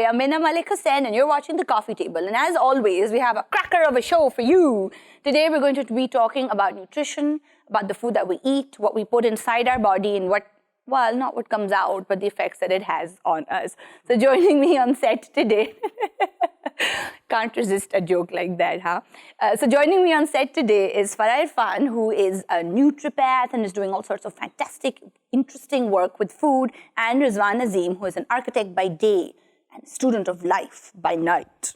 Hi, I'm Mina Malik Hussain and you're watching The Coffee Table. And as always, we have a cracker of a show for you. Today we're going to be talking about nutrition, about the food that we eat, what we put inside our body and what, well, not what comes out, but the effects that it has on us. So joining me on set today, can't resist a joke like that, huh? So joining me on set today is Farah Irfan, who is a Nutripath and is doing all sorts of fantastic, interesting work with food, and Rizwan Azeem, who is an architect by day and student of life by night.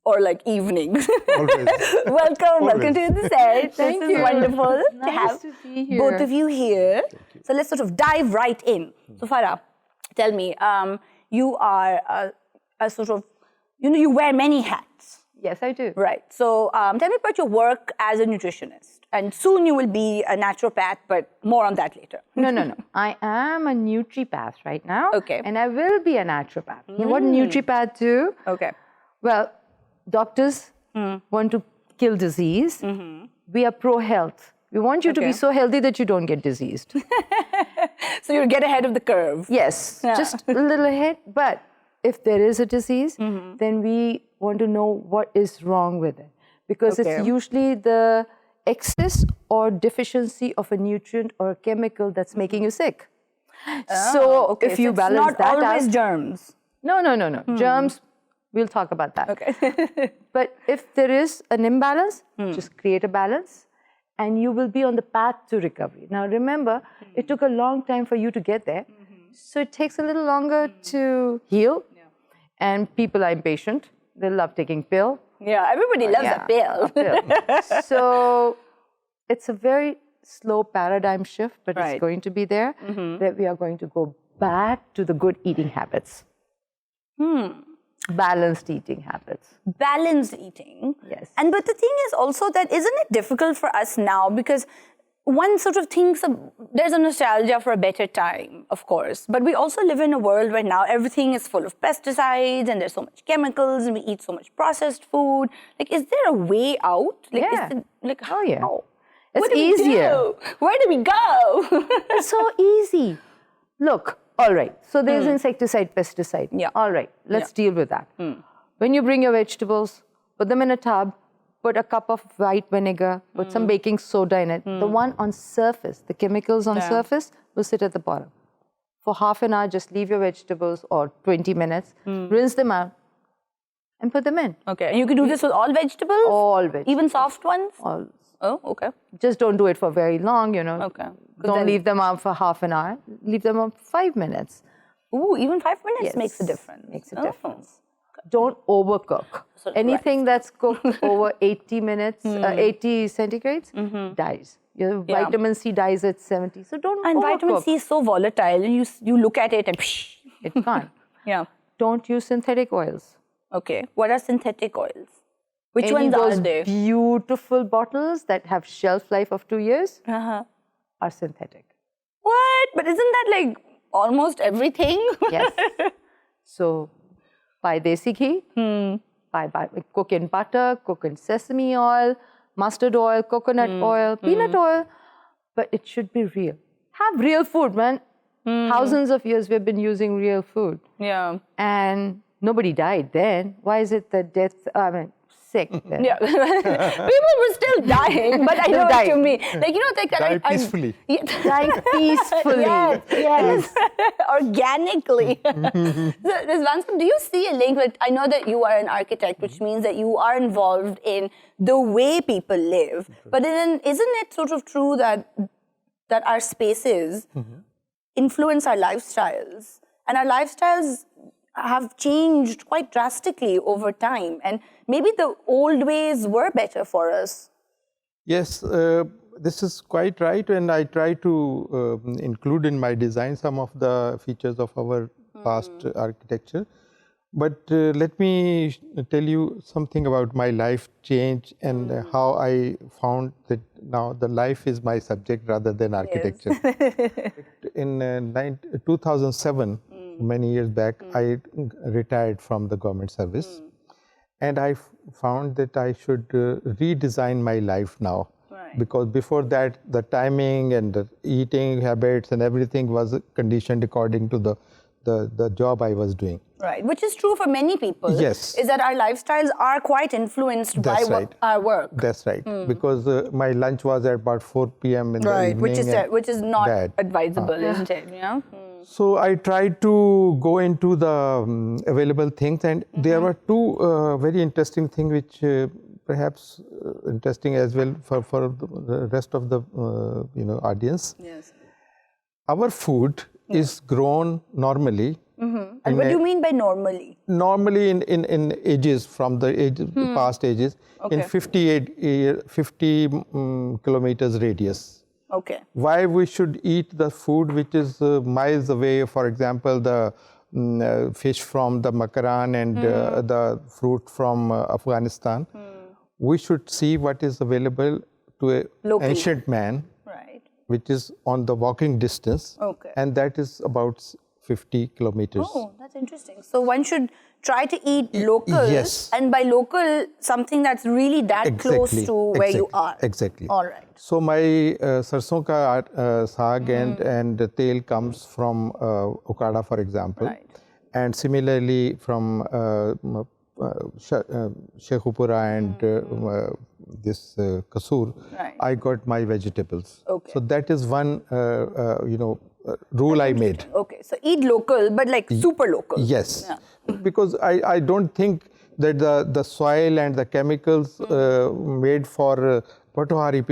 Or like evenings. Welcome to the set. Thank this you. is wonderful Nice to have to be here. both of you here. So let's sort of dive right in. So Farah, tell me, you are a sort of, you wear many hats. Yes, I do. Right. So tell me about your work as a nutritionist. And soon you will be a naturopath, but more on that later. No. I am a Nutripath right now. Okay. And I will be a naturopath. You know what Nutripath do? Okay. Well, doctors want to kill disease. We are pro-health. We want you to be so healthy that you don't get diseased. So you'll get ahead of the curve. Yes, Yeah. just a little ahead. But if there is a disease, then we want to know what is wrong with it. Because it's usually the excess or deficiency of a nutrient or a chemical that's making you sick. So if you balance it's that not always out, germs. No. Germs, we'll talk about that. Okay. But if there is an imbalance, just create a balance and you will be on the path to recovery. Now remember, it took a long time for you to get there. So it takes a little longer to heal. And people are impatient. They love taking pill. Yeah, everybody loves a pill. So it's a very slow paradigm shift, but it's going to be there, that we are going to go back to the good eating habits. Balanced eating habits. Balanced eating. Yes. But the thing is also that isn't it difficult for us now, because one sort of thinks there's a nostalgia for a better time, of course, but we also live in a world where now everything is full of pesticides and there's so much chemicals and we eat so much processed food. Like, is there a way out? Like, how? It's easier. Where do we go? It's so easy. Look, all right, so there's insecticide, pesticide. Yeah. All right, let's deal with that. When you bring your vegetables, put them in a tub, put a cup of white vinegar, put some baking soda in it. The one on surface, the chemicals on surface will sit at the bottom. For half an hour, just leave your vegetables or 20 minutes, rinse them out and put them in. Okay, and you can do this with all vegetables? All vegetables. Even soft ones? All. Oh, okay. Just don't do it for very long, Okay. Don't leave them out for half an hour. Leave them out for 5 minutes. Ooh, even 5 minutes makes a difference. Makes a difference. Don't overcook. Anything that's cooked over 80 minutes, 80 centigrades, dies. Your vitamin C dies at 70. So don't And overcook. vitamin C is so volatile, and you look at it and It can't. Yeah. Don't use synthetic oils. Okay. What are synthetic oils? Which Any ones of are those they? beautiful bottles that have shelf life of 2 years are synthetic. What? But isn't that like almost everything? Yes. So buy desi ghee, cook in butter, cook in sesame oil, mustard oil, coconut oil, peanut oil, but it should be real. Have real food, man. Thousands of years we've been using real food. Yeah. And nobody died then. Why is it that sick then? Yeah. People were still dying, but I know what you mean. Like, Die peacefully. Dying peacefully. Yes. Organically. So, Rizwan, do you see a link? Like, I know that you are an architect, which means that you are involved in the way people live. But then, isn't it sort of true that our spaces influence our lifestyles? And our lifestyles have changed quite drastically over time. And maybe the old ways were better for us. Yes, this is quite right, and I try to include in my design some of the features of our past architecture. But let me tell you something about my life change and how I found that now the life is my subject rather than architecture. In 2007, many years back, I retired from the government service. And I found that I should redesign my life now. Right. Because before that, the timing and the eating habits and everything was conditioned according to the the job I was doing. Right, which is true for many people. Yes. Is that our lifestyles are quite influenced That's by right. our work. That's right. Because my lunch was at about 4 p.m. in the evening. Which is not bad. advisable, isn't it? Yeah. So I tried to go into the available things, and there were two very interesting things which perhaps interesting as well for the rest of the audience. Yes. Our food is grown normally. And what do you mean by normally? Normally in ages, from the past ages, in 50 kilometers radius. Okay. Why we should eat the food which is miles away, for example, the fish from the Makaran and the fruit from Afghanistan. We should see what is available to an ancient man, which is on the walking distance, and that is about 50 kilometers. Oh, that's interesting. So one should try to eat local, yes. and by local, something that's really that close to where you are. Exactly. All right. So my sarson ka saag and tel comes from Okada, for example, and similarly from Shekhupura and this Kasur, I got my vegetables. So that is one rule I made. Okay, so eat local, but like super local. Yes, because I don't think that the soil and the chemicals made for Potawari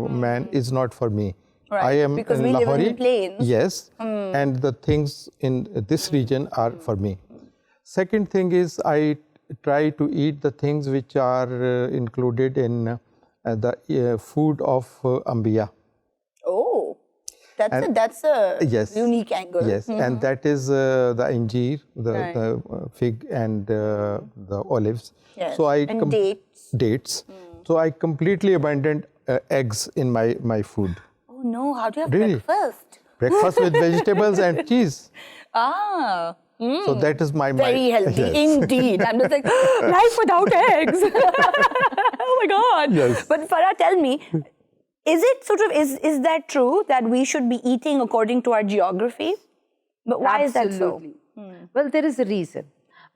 man is not for me. I am because in we Lahori, live in the plains. Yes, and the things in this region are for me. Second thing is I try to eat the things which are included in the food of Ambiya. Oh, that's a unique angle. Yes, and that is the injeer, the fig and the olives. Yes. So and dates. Dates. So I completely abandoned eggs in my food. Oh no, how do you have breakfast? Breakfast with vegetables and cheese. Ah. So that is my very healthy indeed. I'm just like, life without eggs. Oh my God. Yes. But Farah, tell me, is that true that we should be eating according to our geography? But why is that so? Well, there is a reason.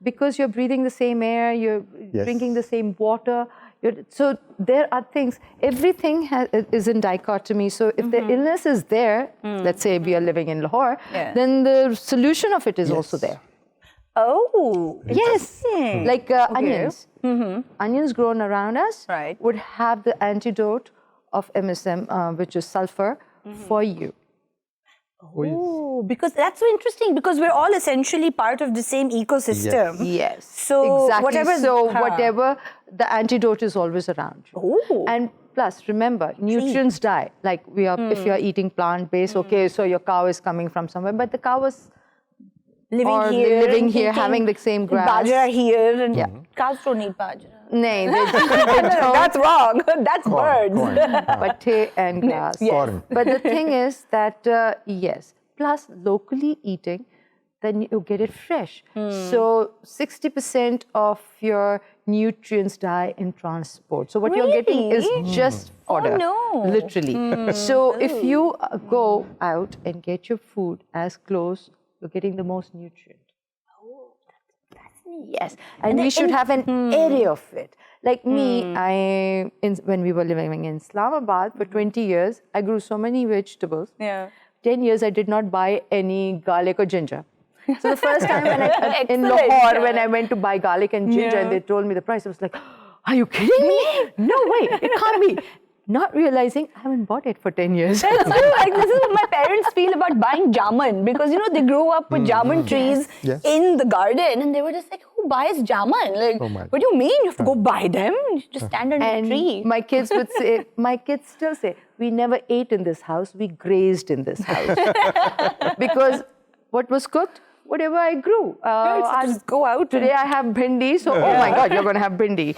Because you're breathing the same air, you're drinking the same water. So there are things, everything is in dichotomy. So if the illness is there, let's say we are living in Lahore, then the solution of it is also there. Oh, yes. Like onions. Onions grown around us would have the antidote of MSM, which is sulfur, for you. Oh, because that's so interesting, because we're all essentially part of the same ecosystem. Yes. So exactly. Whatever, the antidote is always around you. Oh. And plus, remember, nutrients die. Like if you're eating plant-based, okay, so your cow is coming from somewhere, but the cow is living here, having the same grass. Bajra here, and cows don't need bajra. No, they don't. That's wrong. That's birds. Pate and grass. Corn. But the thing is that, yes, plus locally eating, then you get it fresh. So 60% of your nutrients die in transport. So what you're getting is just fodder, literally. So if you go out and get your food as close, you're getting the most nutrient. Yes, and we should have an area of it. Like me, when we were living in Islamabad for 20 years, I grew so many vegetables. 10 years, I did not buy any garlic or ginger. So the first time in Lahore, when I went to buy garlic and ginger, and they told me the price, I was like, are you kidding me? No way, it can't be. Not realizing I haven't bought it for 10 years. That's true. Like, this is what my parents feel about buying jamun, because they grew up with jamun trees in the garden, and they were just like, who buys jamun? Like, what do you mean? You have to go buy them? You just stand under the tree. My kids would say, my kids still say, we never ate in this house, we grazed in this house. Because what was cooked? Whatever I grew. I just go out. Today I have bhindi, so oh my God, you're going to have bhindi.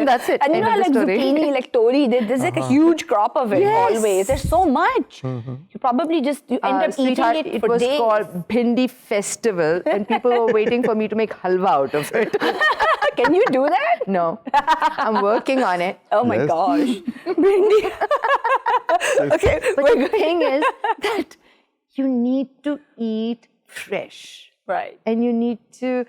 That's it. And like zucchini, like tori, there's like a huge crop of it always. There's so much. You probably you end up eating it for days. It was called Bhindi Festival, and people were waiting for me to make halwa out of it. Can you do that? No. I'm working on it. Oh my gosh. Bhindi. Okay. But the thing is that you need to eat fresh. Right. And you need to,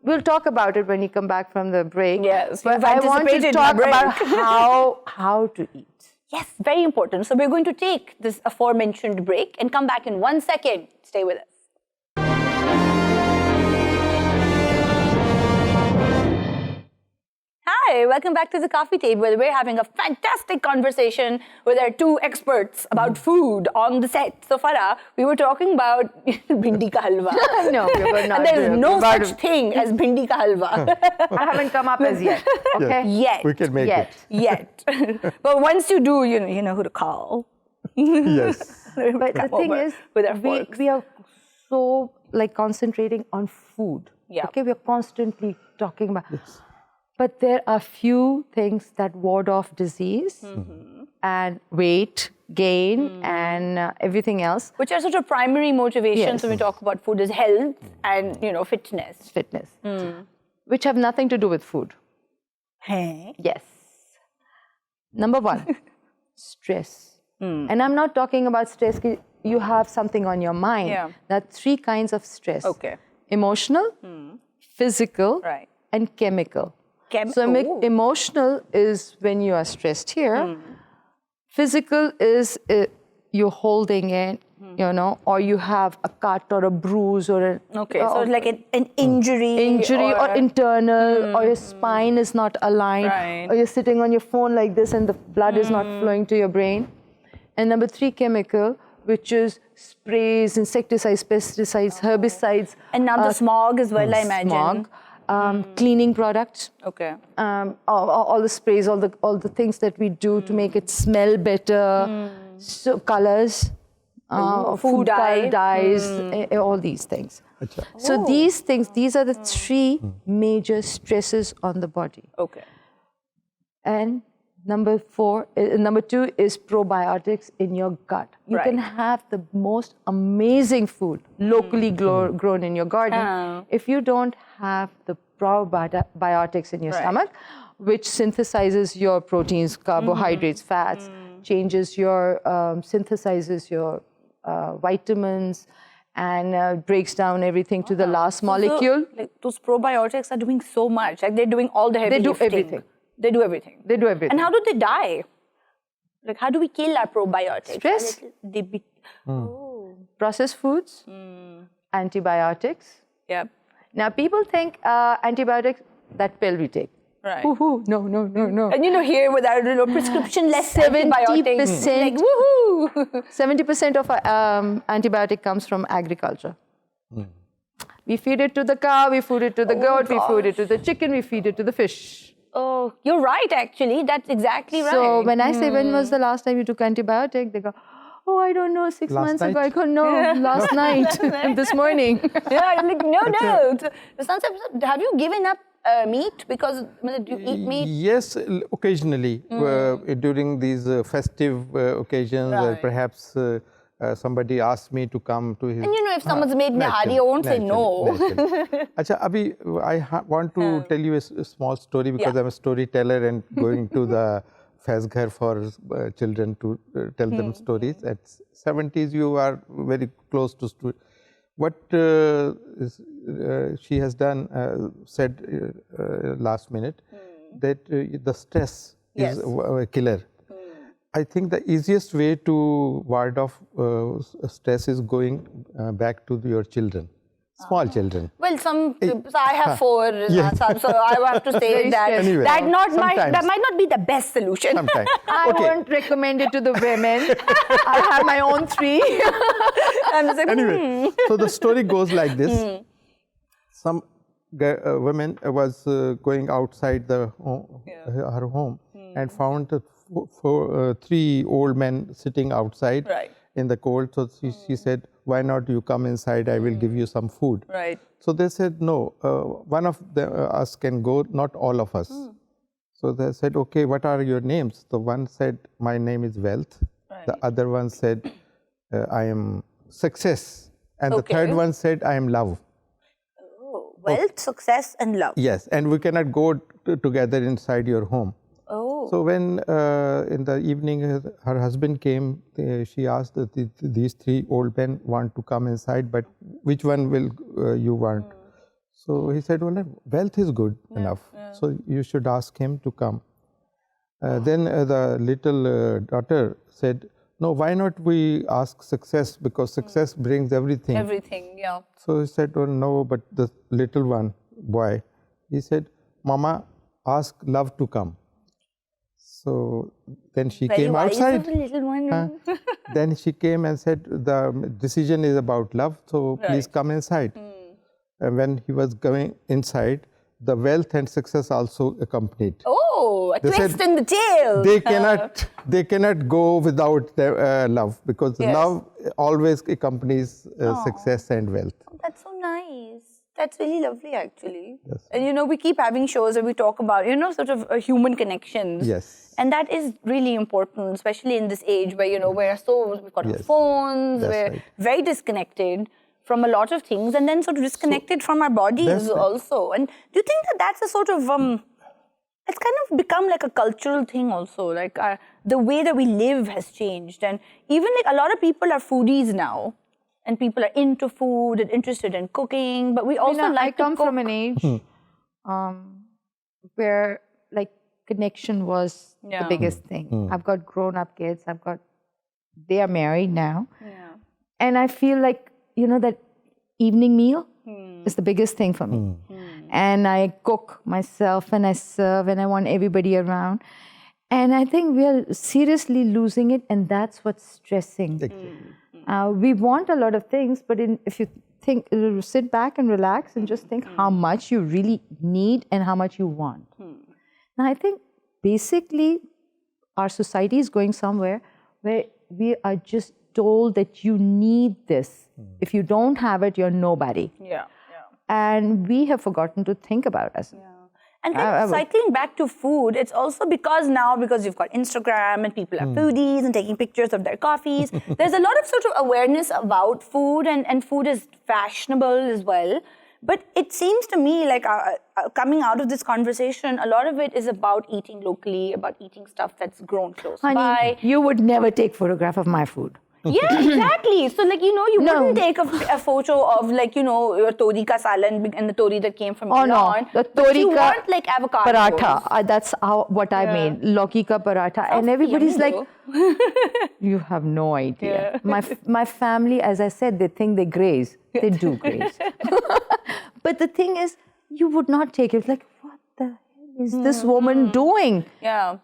we'll talk about it when you come back from the break. Yes, but you've I want to anticipated my talk about break. how to eat. Yes, very important. So we're going to take this aforementioned break and come back in 1 second. Stay with us. Hi, welcome back to the coffee table. We're having a fantastic conversation with our two experts about food on the set. So Farah, we were talking about bhindi ka halwa. No, we were not. And there's no such thing as bhindi ka halwa. I haven't come up as yet. Okay. Yet. We can make it. Yet. But once you do, you know who to call. Yes. But the thing is, with our forks. we are so like concentrating on food. Yeah. Okay, we are constantly talking about. Yes. But there are few things that ward off disease and weight gain and everything else. Which are sort of primary motivations Yes. when we talk about food is health and, fitness. Fitness, which have nothing to do with food. Hey. Yes. Number one, stress. And I'm not talking about stress. You have something on your mind. Yeah. There are three kinds of stress. Okay. Emotional, physical, Right. and chemical. So Ooh. emotional is when you are stressed here. Physical is you're holding it, or you have a cut or a bruise or a Okay, so it's like an injury. or internal, or your spine is not aligned, Right. or you're sitting on your phone like this and the blood is not flowing to your brain. And number three, chemical, which is sprays, insecticides, pesticides, herbicides. And now the smog as well, I imagine. Smog. Cleaning products, Okay. all the sprays, all the things that we do to make it smell better, so colors, food dyes, all these things. Achha. So these are the three major stresses on the body. Okay. And number two is probiotics in your gut. You can have the most amazing food locally grown in your garden. If you don't have the probiotics in your stomach, which synthesizes your proteins, carbohydrates, fats, changes your, synthesizes your vitamins, and breaks down everything to the last molecule. So, like, those probiotics are doing so much. Like they're doing all the heavy lifting. everything. They do everything. They do everything. And how do they die? Like, how do we kill our probiotics? Stress. Processed foods, antibiotics. Yep. Now, people think antibiotics, that pill we take. Right. Woohoo, no. And here with our prescription-less antibiotics, 70%. like woohoo! 70% of our antibiotic comes from agriculture. We feed it to the cow, we feed it to the goat, we feed it to the chicken, we feed it to the fish. Oh, you're right, actually. That's exactly right. So when I say, when was the last time you took antibiotic? They go, oh, I don't know, 6 months ago. I go, no, last night, this morning. Yeah, I'm like, no. Have you given up meat because do you eat meat? Yes, occasionally during these festive occasions, or perhaps somebody asked me to come to his. And if someone's made nihari, I won't say no. Achha, Abhi, I want to tell you a small story because I'm a storyteller and going to the Fezghar for children to tell them stories. At 70s, you are very close to story. What she has done, said last minute, that the stress is a killer. I think the easiest way to ward off stress is going back to your children, small children. Well, so I have 4, so I have to say that Anyway, that might not be the best solution. Sometimes. I won't recommend it to the women. I have my own 3. I'm just like, Anyway, so the story goes like this. Some woman was going outside her home and found 3 old men sitting outside in the cold. So she said, why not you come inside, I will give you some food. Right. So they said, no, one of us can go, not all of us. So they said, okay, what are your names? The one said, my name is Wealth. The other one said, I am Success. And the third one said, I am Love. Wealth, success, and love. Yes, and we cannot go together inside your home. Oh. So when in the evening her husband came, she asked that these three old men want to come inside, but which one will you want? So he said, well, wealth is good enough, so you should ask him to come. Then the little daughter said, no, why not we ask success, because success brings everything. Everything, yeah. So he said, well, no, but the little one, boy, he said, Mama, ask love to come. So then she came outside. Very wise of the little one. Then she came and said, the decision is about love, so please come inside. And when he was going inside, the wealth and success also accompanied. Oh, a They twist said in the tail. They cannot go without their, love, because love always accompanies success and wealth. Oh, that's so nice. That's really lovely, actually. Yes. And you know, we keep having shows where we talk about, you know, sort of human connections. Yes. And that is really important, especially in this age where, you know, we've got our Yes. phones, That's we're right. very disconnected from a lot of things, and then sort of disconnected from our bodies That's right. also. And do you think that that's a sort of, it's kind of become like a cultural thing also, like the way that we live has changed. And even like a lot of people are foodies now, and people are into food and interested in cooking, but we also like to I come cook. from an age where like connection was the biggest thing. I've got grown-up kids. They are married now. Yeah. And I feel like, you know, that evening meal is the biggest thing for me. And I cook myself and I serve and I want everybody around. And I think we are seriously losing it, and that's what's stressing. We want a lot of things, but if you think, sit back and relax and just think how much you really need and how much you want. Now, I think basically our society is going somewhere where we are just told that you need this. If you don't have it, you're nobody. Yeah. And we have forgotten to think about us. And then cycling back to food, it's also because you've got Instagram and people are foodies and taking pictures of their coffees. There's a lot of sort of awareness about food, and food is fashionable as well. But it seems to me like coming out of this conversation, a lot of it is about eating locally, about eating stuff that's grown close by. You would never take photograph of my food. Yeah, exactly. So, like, you know, you wouldn't take a photo of, like, you know, your tori ka salan and the tori that came from Iran. No, the but tori you ka want, like, avocado. paratha. That's what I mean. Lauki ka paratha. And everybody's like, you have no idea. My family, as I said, they think they graze. They do graze. But the thing is, you would not take it. Like, what the hell is this woman doing? Yeah.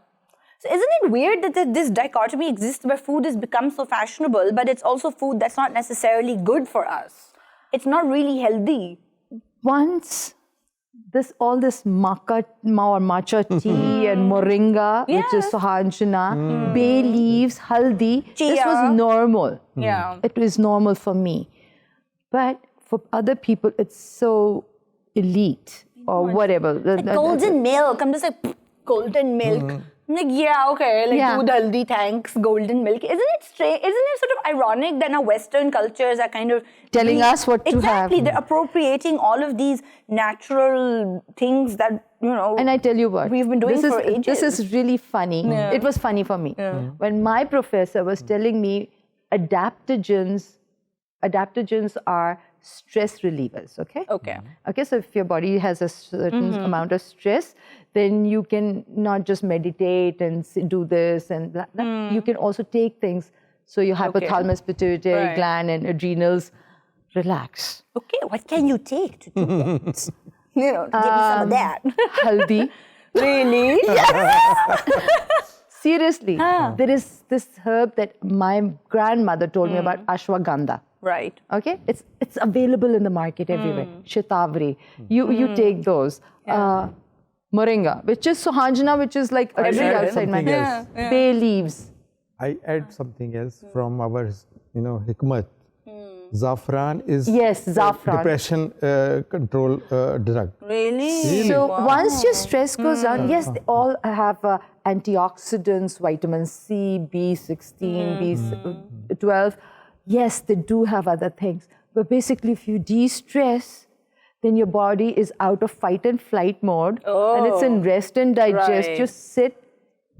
So isn't it weird that this dichotomy exists where food has become so fashionable, but it's also food that's not necessarily good for us? It's not really healthy. Once all this matcha tea and moringa, which is sohanjana, bay leaves, haldi, this was normal. Yeah. It was normal for me. But for other people, it's so elite or whatever. Like golden milk. I'm just like, golden milk. I'm like, yeah, okay, like doodh haldi, thanks, golden milk. Isn't it strange? Isn't it sort of ironic that now Western cultures are kind of telling us what to have? Exactly, they're appropriating all of these natural things that, you know, and I tell you what, we've been doing for ages. This is really funny. Yeah. It was funny for me. Yeah. When my professor was telling me adaptogens are stress relievers, okay? Okay, so if your body has a certain amount of stress, then you can not just meditate and do this and that. You can also take things so your hypothalamus, pituitary gland and adrenals relax. Okay, what can you take to do that? You know, give me some of that. Haldi. Really? Seriously, there is this herb that my grandmother told me about, ashwagandha. Right. Okay, it's available in the market everywhere. Shatavari, you take those. Moringa, which is sohanjana, which is like outside my house. Bay leaves. I add something else from our, hikmat. Zafran is depression control drug. Really? So once your stress goes down, yes, they all have antioxidants, vitamin C, B16, B12. Yes, they do have other things. But basically, if you de-stress, then your body is out of fight and flight mode. And it's in rest and digest. Just sit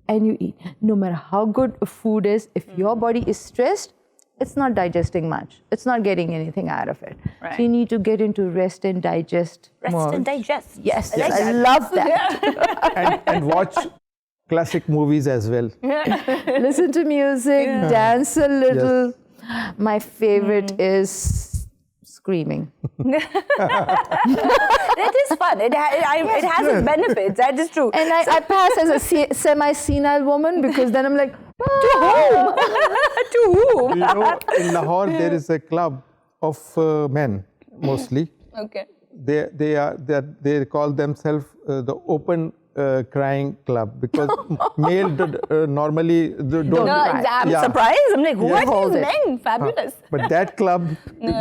and you eat. No matter how good a food is, if your body is stressed, it's not digesting much. It's not getting anything out of it. Right. So you need to get into rest and digest Rest mode. and digest. Yes, I like I that. love that. and watch classic movies as well. Listen to music, dance a little. My favorite is screaming. That is fun. It has its benefits. That is true. And I pass as a semi-senile woman because then I'm like, To whom? To whom? You know, in Lahore there is a club of men mostly. Okay. They call themselves the open crying club because male normally don't. No, cry. I'm Yeah. surprised. I'm like, who are Hold these it. men? Fabulous. But that club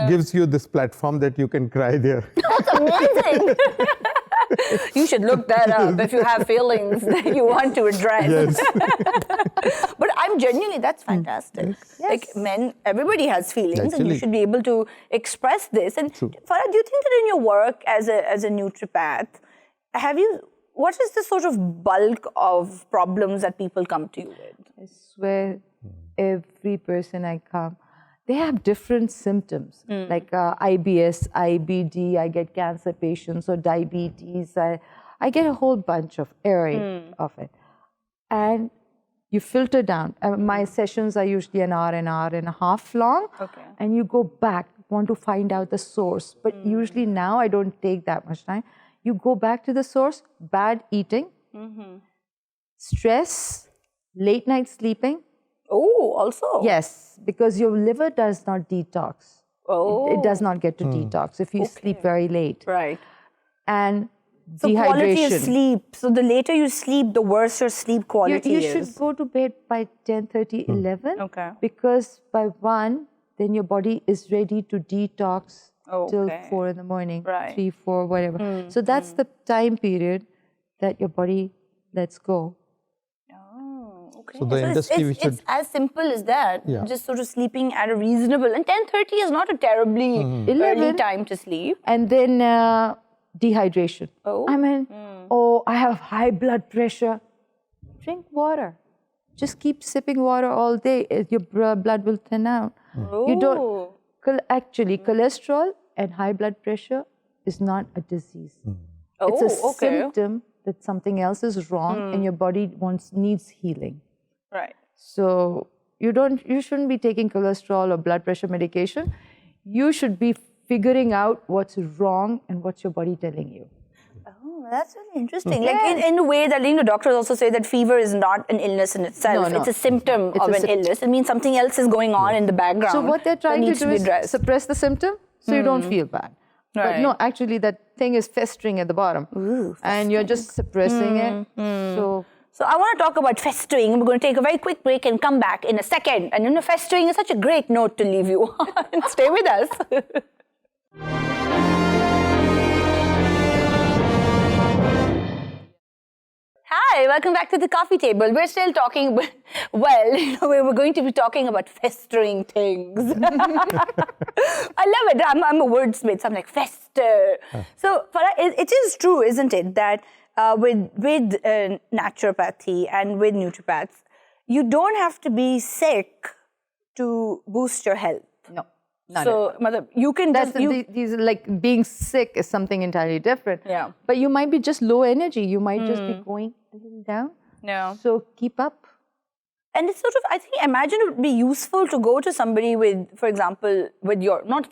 gives you this platform that you can cry there. That's amazing. You should look that up if you have feelings that you want to address. Yes. But I'm genuinely, that's fantastic. Like men, everybody has feelings and you Actually. should be able to express this. And Farah, do you think that in your work as a Nutripath, what is the sort of bulk of problems that people come to you with? I swear, every person I come, they have different symptoms, like IBS, IBD, I get cancer patients, or diabetes. I get a whole bunch of array of it. And you filter down. My sessions are usually an hour and a half long. Okay. And you go back, want to find out the source. But usually now I don't take that much time. You go back to the source, bad eating, stress, late night sleeping. Oh, also? Yes, because your liver does not detox. Oh. It does not get to detox if you sleep very late. Right. And So dehydration. quality of sleep. So the later you sleep, the worse your sleep quality You is. should go to bed by 10:30, 11. Okay. Because by 1, then your body is ready to detox till Okay. 4 in the morning, Right. 3, 4, whatever. So that's the time period that your body lets go. Oh, okay. So the industry we should. It's as simple as that. Yeah. Just sort of sleeping at a reasonable. And 10:30 is not a terribly early 11. time to sleep. And then dehydration. Oh. I mean, I have high blood pressure. Drink water. Just keep sipping water all day. Your blood will thin out. You don't. Actually, cholesterol and high blood pressure is not a disease. It's a symptom that something else is wrong and your body needs healing. Right. So you shouldn't be taking cholesterol or blood pressure medication. You should be figuring out what's wrong and what's your body telling you. Oh, that's really interesting. Like in a way that doctors also say that fever is not an illness in itself. No. It's a symptom of an illness. It means something else is going on in the background. So what they're trying to needs do be is addressed. suppress the symptom so you don't feel bad. But Right. no, actually that thing is festering at the bottom. And you're just suppressing it. So I want to talk about festering. We're going to take a very quick break and come back in a second. And festering is such a great note to leave you on. Stay with us. Hi, welcome back to the coffee table. We're still talking, we're going to be talking about festering things. I love it. I'm a wordsmith, so I'm like, fester. So, Farah, it is true, isn't it, that with naturopathy and with Nutripaths, you don't have to be sick to boost your health. No. Not So, you can That's just... these like being sick is something entirely different. Yeah. But you might be just low energy. You might just be going a little down. Yeah. So keep up. And it's sort of, I think, imagine it would be useful to go to somebody with, for example, with your knowledge,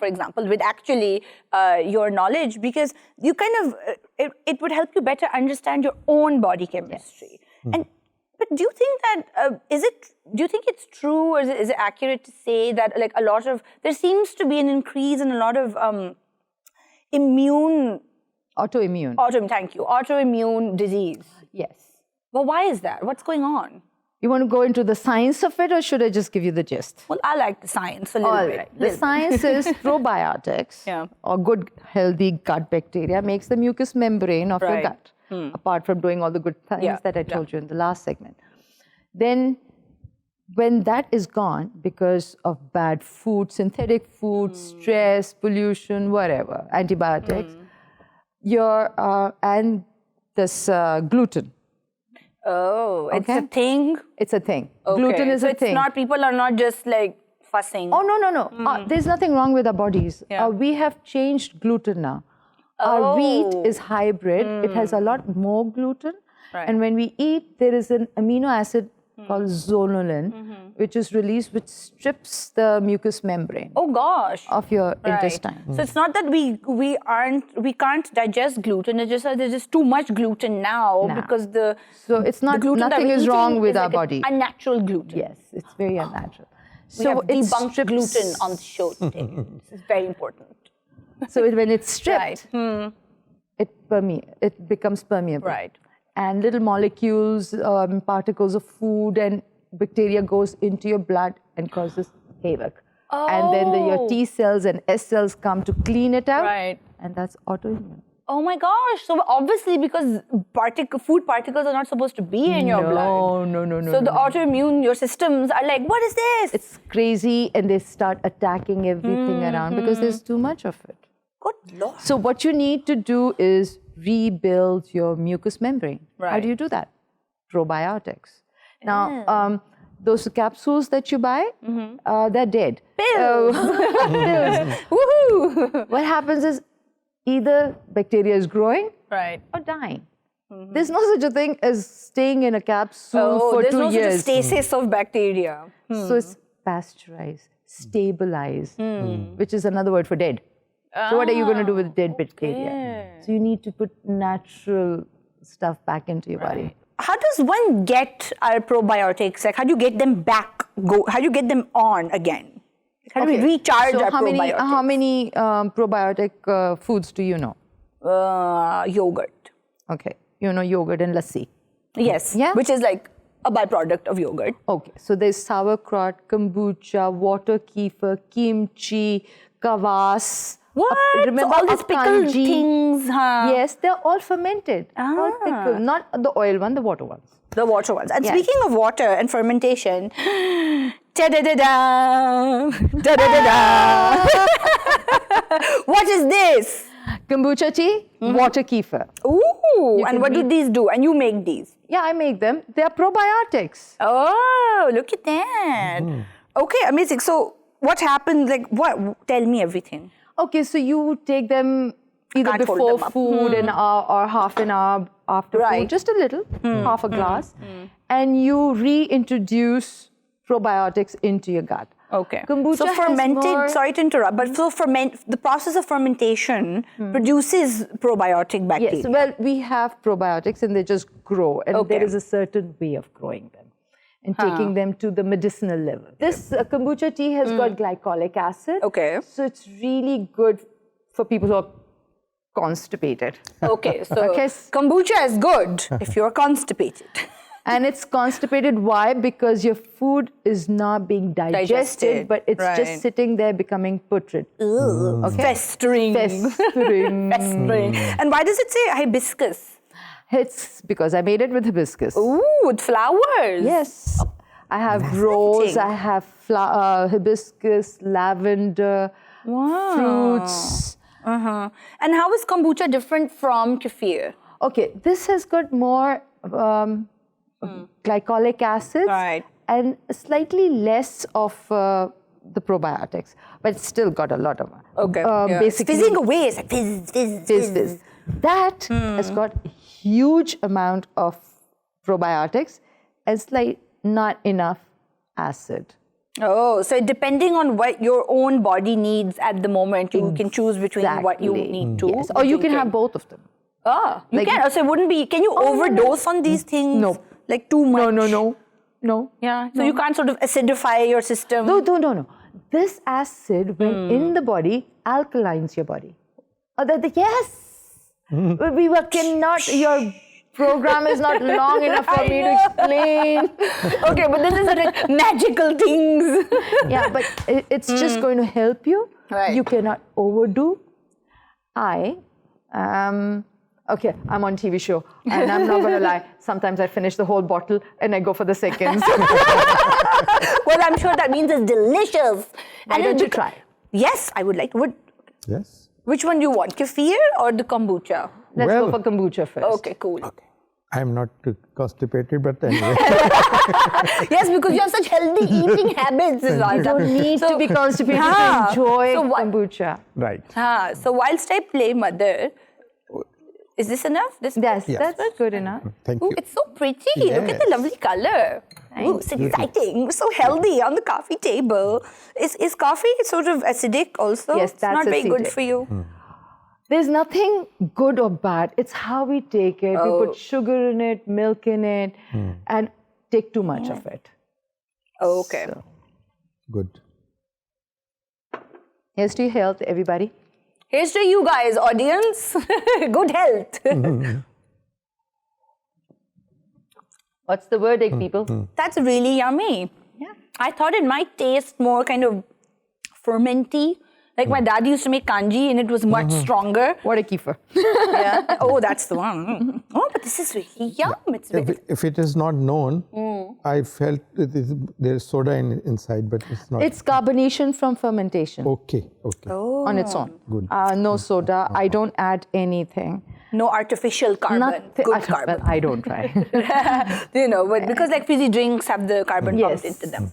because you kind of, it would help you better understand your own body chemistry. Yes. But do you think that, do you think it's true, or is it accurate to say that like there seems to be an increase in a lot of autoimmune disease? Yes. Well, why is that? What's going on? You want to go into the science of it, or should I just give you the gist? Well, I like the science a little All bit. right. The science is probiotics, or good, healthy gut bacteria, makes the mucous membrane of your gut, apart from doing all the good things that I told you in the last segment. Then, when that is gone because of bad food, synthetic food, stress, pollution, whatever, antibiotics, and this gluten. Oh, it's Okay. a thing? It's a thing. Okay. Gluten is so a it's thing. not, people are not just like fussing. Oh, no. There's nothing wrong with our bodies. Yeah. We have changed gluten now. Our wheat is hybrid. It has a lot more gluten. Right. And when we eat, there is an amino acid called zonulin, which is released, which strips the mucous membrane Oh gosh. of your Right. intestine. So it's not that we can't digest gluten. It's just that there's just too much gluten now because So it's not, gluten that nothing we're is wrong eating with is our like body. unnatural gluten. Yes, it's very unnatural. We have it debunked strips- gluten on the show today. This is very important. So when it's stripped, Right. it becomes permeable. Right. And little molecules, particles of food and bacteria goes into your blood and causes havoc. And then your T cells and S cells come to clean it out. Right. And that's autoimmune. Oh my gosh. So obviously because food particles are not supposed to be in your blood. No. So the autoimmune, your systems are like, what is this? It's crazy and they start attacking everything around because there's too much of it. Good Lord. So what you need to do is rebuild your mucous membrane. How Right. do you do that? Probiotics. Now, those capsules that you buy, they're dead. Pills. Pills. Woohoo. What happens is either bacteria is growing Right. or dying. There's no such a thing as staying in a capsule for there's 2 no years. such a stasis of bacteria. So it's pasteurized, stabilized, which is another word for dead. So what are you going to do with dead bacteria? So you need to put natural stuff back into your body. How does one get our probiotics? Like, how do you get them back? How do you get them on again? How do we recharge So our how probiotics? many probiotic foods do you know? Yogurt. Okay, you know yogurt and lassi. Yes. Yeah? Which is like a byproduct of yogurt. Okay, so there's sauerkraut, kombucha, water kefir, kimchi, kvass. What? Remember so all these pickled akanji? things, huh? Yes, they're all fermented. All pickled, not the oil one, the water ones. The water ones. And Yes. speaking of water and fermentation, da-da-da-da, da-da-da-da. What is this? Kombucha tea, water kefir. Ooh, and can what do these do? And you make these? Yeah, I make them. They're probiotics. Oh, look at that. Okay, amazing. So what happened? Like, what? Tell me everything. Okay, so you take them either Can't hold before them up. food an hour or half an hour after Right. food, just a little, half a glass, and you reintroduce probiotics into your gut. Okay. Kombucha so has fermented, more- sorry to interrupt, but so the process of fermentation produces probiotic bacteria. Yes, well, we have probiotics and they just grow, and Okay. there is a certain way of growing them and taking them to the medicinal level. This kombucha tea has got glycolic acid. Okay. So it's really good for people who are constipated. Okay, so Okay. kombucha is good if you're constipated. And it's constipated. Why? Because your food is not being digested, but it's right. just sitting there becoming putrid. Festering. Festering. Festering. And why does it say hibiscus? It's because I made it with hibiscus. Ooh, with flowers. Yes. I have rose, I have hibiscus, lavender, fruits. And how is kombucha different from kefir? Okay, this has got more glycolic acids Right. and slightly less of the probiotics, but it's still got a lot of Okay. It's basically fizzing away. It's like fizz. That has got a huge amount of probiotics and not enough acid. Oh, so depending on what your own body needs at the moment, you can choose between what you Exactly. need to. Yes. Or you can drink have it. both of them. You like- can. So it wouldn't be. Can you overdose on these things? No. Like too much? No. Yeah. So you can't sort of acidify your system. No. This acid, when in the body, alkalines your body. Yes! We cannot, your program is not long enough for me to explain. Okay, but this is like magical things. Yeah, but it's just going to help you. Right. You cannot overdo. Okay, I'm on TV show, and I'm not going to lie. Sometimes I finish the whole bottle and I go for the seconds. Well, I'm sure that means it's delicious. Why don't you try? Yes, I would like to. Yes. Which one do you want, kefir or the kombucha? Let's Well- go for kombucha first. Okay, cool. Okay. I'm not constipated, but anyway. Yes, because you have such healthy eating habits, Rizwan. You don't need to be constipated to enjoy kombucha. Right. So whilst I play mother, is this enough? Yes, that's good enough. Thank Ooh, you. it's so pretty. Look at the Yes. lovely color. Ooh, it's exciting. So healthy on the coffee table. Is coffee sort of acidic also? Yes, It's not that's very good acidic. for you. There's nothing good or bad. It's how we take it. We put sugar in it, milk in it, and take too much of it. Okay. So, Good. here's to your health, everybody. Here's to you guys, audience. Good health. What's the verdict, people? That's really yummy. Yeah. I thought it might taste more kind of fermenty. Like my dad used to make kanji and it was much stronger. What a kefir. Yeah. Oh, that's the one. Oh, but this is really yum. It's very, If it is not known, I felt there's soda inside, but it's not. It's carbonation from fermentation Okay. on its own. Good. No soda. I don't add anything. no artificial carbon. Nothing. Good carbon. Well, I don't try. But because like fizzy drinks have the carbon pumped into them.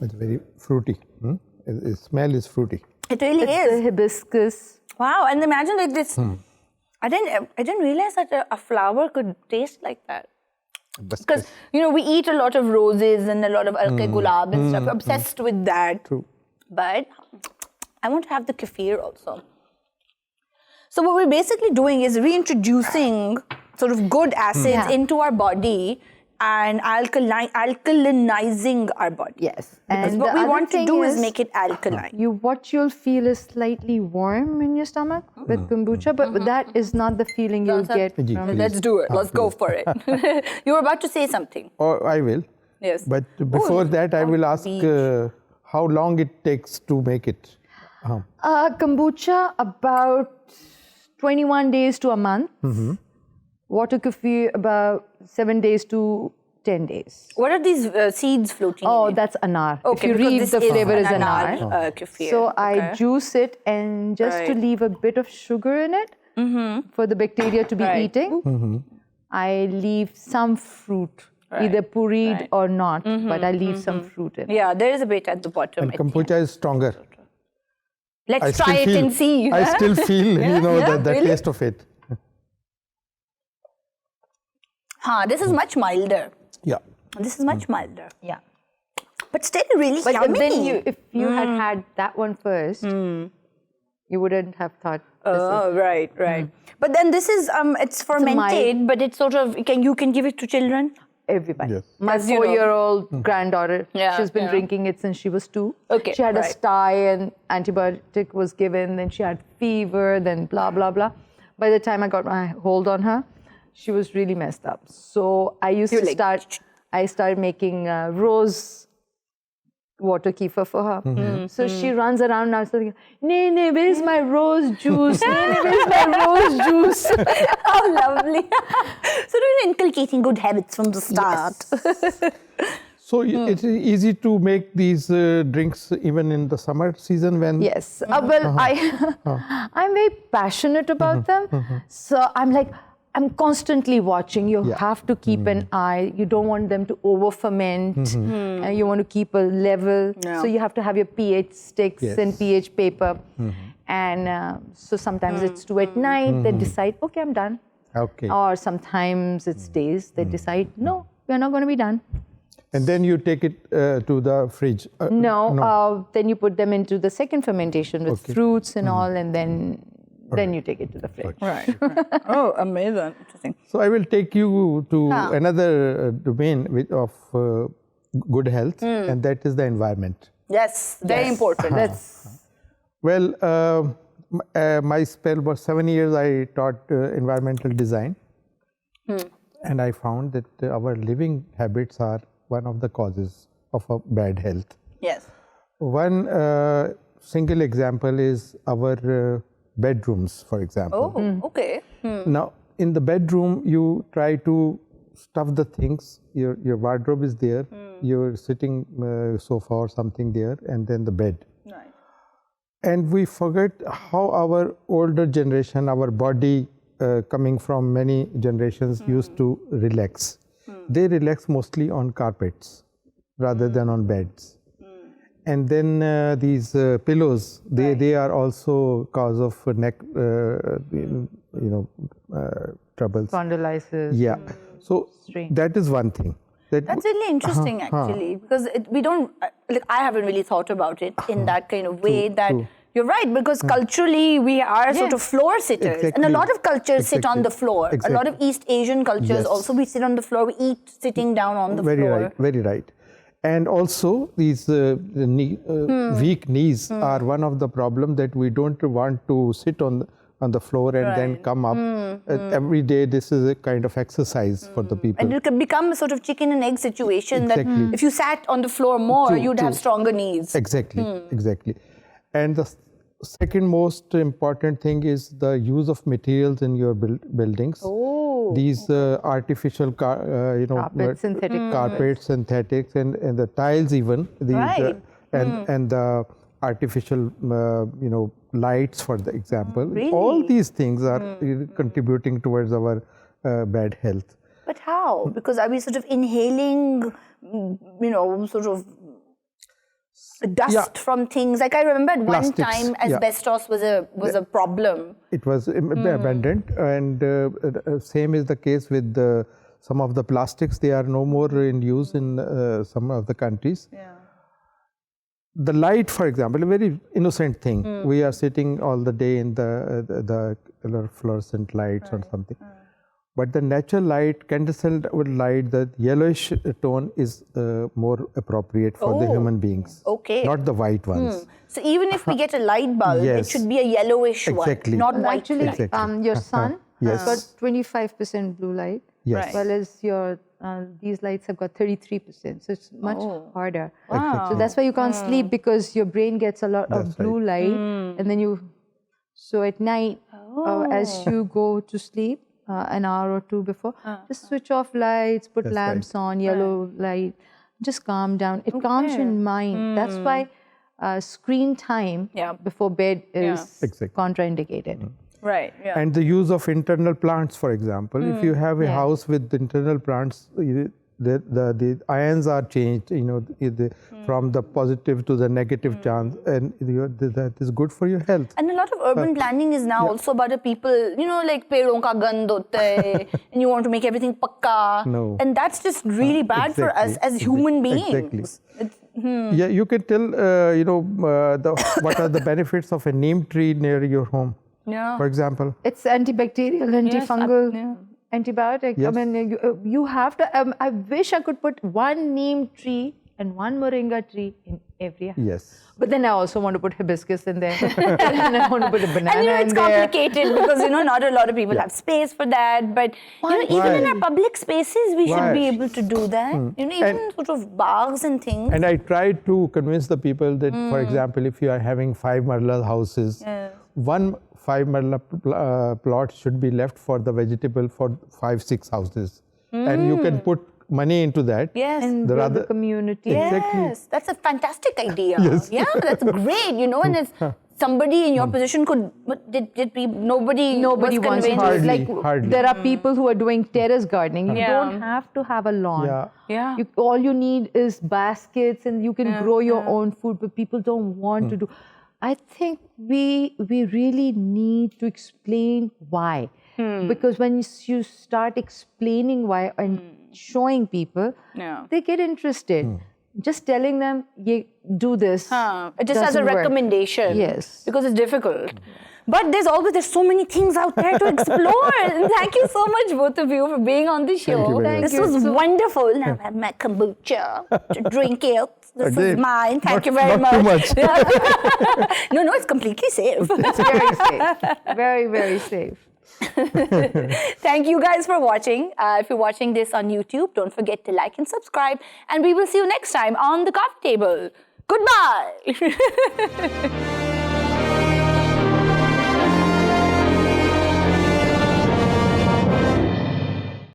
It's very fruity. The smell is fruity. It really It's is. the hibiscus. Wow, and imagine like this. I didn't realize that a flower could taste like that. Because we eat a lot of roses and a lot of alke gulab and stuff. We're obsessed with that. True. But I want to have the kefir also. So what we're basically doing is reintroducing sort of good acids into our body and alkalinizing our body. Yes. Because And what the we other want to thing do is make it alkaline. What you'll feel is slightly warm in your stomach with kombucha, but that is not the feeling you'll get from Please. Let's do it. Let's go for it. You were about to say something. Or I will. Yes. But before that, I will ask how long it takes to make it. kombucha about 21 days to a month. Water kefir about 7 days to 10 days. What are these seeds floating Oh, in it? that's anar. Okay, If you because read, this the is flavor is an anar. kefir. So I Okay. juice it, and just to Right. leave a bit of sugar in it for the bacteria to be Right. eating, I leave some fruit, either pureed or not, but I leave some fruit in it. Yeah, there is a bit at the bottom. And kombucha is stronger. Let's try it and see. I still feel, the really? taste of it. This is much milder. Yeah. This is much milder. Yeah. But still really But yummy. then if you had that one first, you wouldn't have thought this is. Right. But then this is, it's fermented, but it's sort of, you can give it to children? Everybody. Yes. My As you know. 4-year-old granddaughter, Yeah, she's been yeah. drinking it since she was 2. Okay, She had a right. sty and antibiotic was given, then she had fever, then blah, blah, blah. By the time I got my hold on her, she was really messed up. So I started making rose water kefir for her. So she runs around now saying, Nene, where's my rose juice? Nene, where's my rose juice? How lovely. So you're inculcating good habits from the start. So it's easy to make these drinks even in the summer season when. Yes. Well, I'm very passionate about them. So I'm constantly watching. You have to keep an eye. You don't want them to over ferment. You want to keep a level. Yeah. So you have to have your pH sticks Yes. and pH paper. And so sometimes it's 2 at night. They decide, okay, I'm done. Okay. Or sometimes it's days. They decide, no, we're not going to be done. And then you take it to the fridge. Then you put them into the second fermentation with fruits and all, and then you take it to the fridge. Right. Oh, amazing. Interesting. So I will take you to another domain of good health, and that is the environment. Yes, very important. Well, my spell was 7 years. I taught environmental design, and I found that our living habits are one of the causes of a bad health. Yes. One single example is our bedrooms, for example. Oh, okay. Now, in the bedroom, you try to stuff the things. Your wardrobe is there, your sitting sofa or something there, and then the bed. Right. And we forget how our older generation, our body coming from many generations used to relax. They relax mostly on carpets rather than on beds. And then these pillows, they are also cause of neck, troubles. Spondylitis. Yeah. So Strain. that is one thing. That's really interesting, actually, because we don't, like, I haven't really thought about it in that kind of way. True. You're right, because culturally we are sort of floor sitters. And a lot of cultures sit on the floor. A lot of East Asian cultures also, we sit on the floor, we eat sitting down on the floor. Very right. And also these weak knees are one of the problems that we don't want to sit on the floor and then come up. Every day this is a kind of exercise for the people. And it can become a sort of chicken and egg situation that if you sat on the floor more, you'd have stronger knees. Exactly. And the second most important thing is the use of materials in your buildings. These artificial Carpets, synthetic carpets, synthetics, and the tiles even. These, and the artificial lights, for the example. Really? All these things are contributing towards our bad health. But how? Because are we sort of inhaling, sort of dust from things? Like I remember at one time asbestos was a problem. It was abundant, and same is the case with some of the plastics. They are no more in use in some of the countries. The light, for example, a very innocent thing. We are sitting all the day in the fluorescent lights or something. But the natural light, candescent light, the yellowish tone is more appropriate for the human beings. Not the white ones. So even if we get a light bulb, it should be a yellowish one, not white. Actually, your sun has got 25% blue light, whereas your these lights have got 33%. So it's much harder. So that's why you can't sleep, because your brain gets a lot of blue light, and then so at night, as you go to sleep, an hour or two before, just switch off lights, put lamps on, yellow light, just calm down. It calms your mind. That's why screen time before bed is contraindicated. Right. And the use of internal plants, for example, if you have a house with internal plants, the ions are changed, from the positive to the negative chance, and that is good for your health. And a lot of urban planning is now also about the people, like pedon ka gand hota hai, and you want to make everything pakka. No. And that's just really bad for us as human beings. Yeah, you can tell, what are the benefits of a neem tree near your home. For example, it's antibacterial, antifungal, antibiotic. Yes. I mean, you have to. I wish I could put one neem tree and one moringa tree in every house. Yes. But then I also want to put hibiscus in there, and I want to put a banana and it's in there. complicated because not a lot of people have space for that. But even in our public spaces, we should be able to do that. Even sort of bags and things. And I try to convince the people that, for example, if you are having 5 marla houses, one 5 marla plot should be left for the vegetable for 5-6 houses, and you can put money into that. Yes. And grow the community. Yes, that's a fantastic idea. Yeah, that's great. And if somebody in your position could, but nobody wants to. Hardly. There are people who are doing terrace gardening. You don't have to have a lawn. All you need is baskets, and you can grow your own food. But people don't want to do. I think we really need to explain why, because when you start explaining why and showing people, they get interested. Just telling them, do this. Just as a recommendation. Yes. Because it's difficult. But there's so many things out there to explore. And thank you so much, both of you, for being on the show. This was wonderful. Now I have my kombucha to drink it. This is mine. Thank you very much. Not too much. No, it's completely safe. It's very safe. Very, very safe. Thank you guys for watching. If you're watching this on YouTube, don't forget to like and subscribe. And we will see you next time on The Coffee Table. Goodbye.